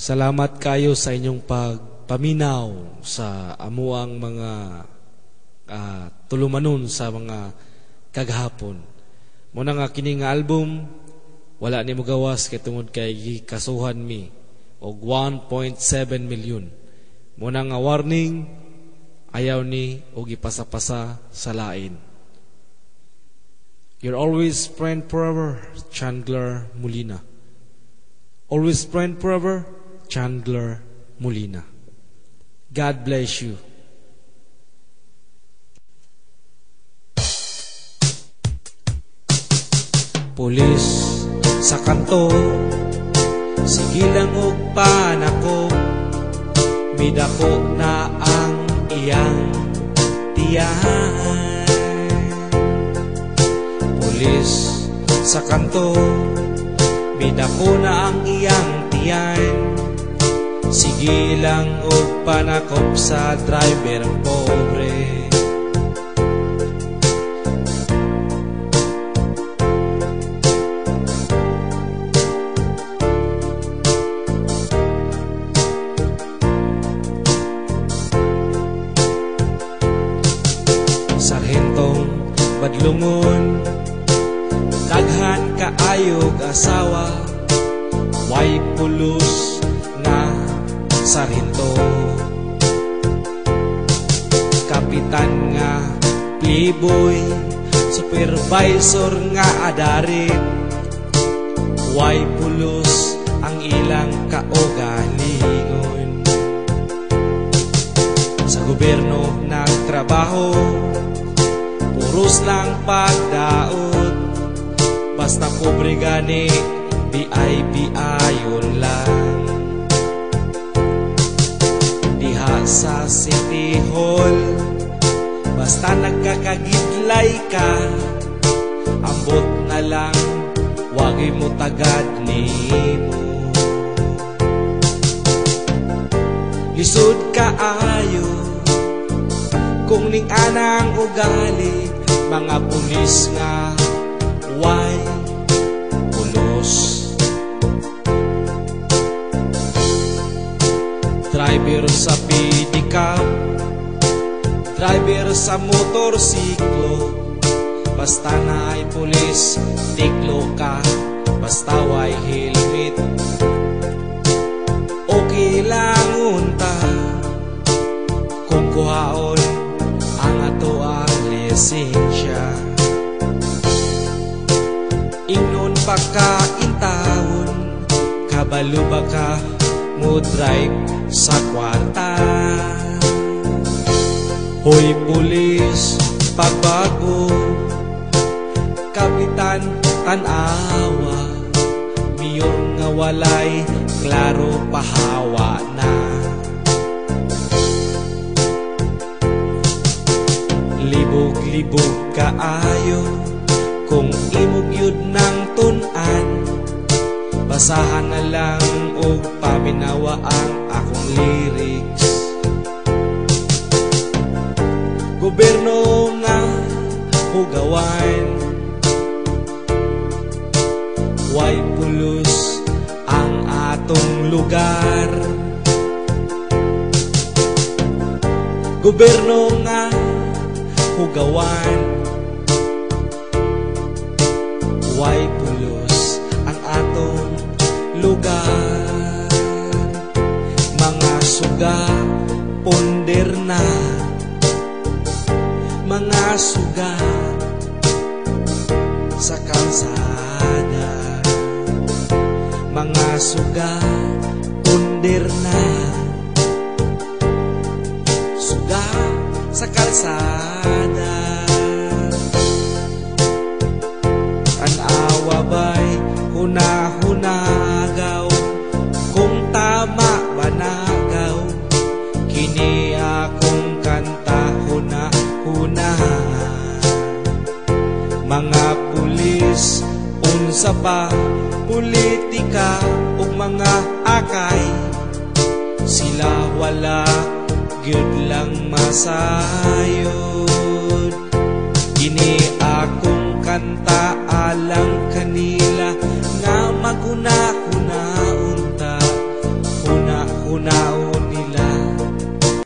Salamat kayo sa inyong pagpaminaw sa amuang mga tulumanon sa mga kagahapon. Muna nga kini nga album, wala ni mo gawas kay tungod kay kasuhan mi og 1.7 million. Muna nga warning, ayaw ni og ipasa-pasa sa lain. You're always friend forever, Chandler Molina. Always friend forever, Chandler Molina. God bless you. Pulis sa kanto, sige lang og panako, midako na ang iyang tiyan. Pulis sa kanto, midako na ang iyang tiyan. Sige lang og panakop sa driver pobre. Sarhentong badlungon, daghan kaayog asawa, way pulos nga sarhento. Kapitan nga playboy, supervisor nga adarit, way pulos ang ilang kaugalingon. Sa gobyerno nagtrabaho, puros lang pagdaot, basta pobre gani, BI-BI-yon lang. Diha sa City Hall, basta nagkakagidlay ka, ambot na lang, wagi mo tagad nimo. Lisod kaayo, kung ning anang ugali, mga pulis nga way pulos. Driver sa pedicab, driver sa motorsiklo, basta na ay pulis, tiklo ka, basta way helmet. Okay lang unta kung kuhaon ang ato ang lisensya. Ingnon pa ka intawon, kabalo ba ka mo drive sa kwarta. Hoy pulis, pagbago, kapitan tanawa, miyor nga walay klaro pahawa na. Libog-libog kaayo, kung imog yun ng tunan, basahan na lang o paminawa ang akong lyrics. Gobyerno nga hugawan, way pulos ang atong lugar. Gobyerno nga hugawan, way pulos ang atong lugar. Mga suga ponder na, mga suga sa kalsada, mga suga ponder na, suga sa kalsada. Tanawa ba'y hunahunagaw, kung tama ba nagaw, kini akong kanta hunahuna. Mga pulis, unsa pa, politika ug mga akay, sila wala gyud lang masayod. Kini akong kanta alang kani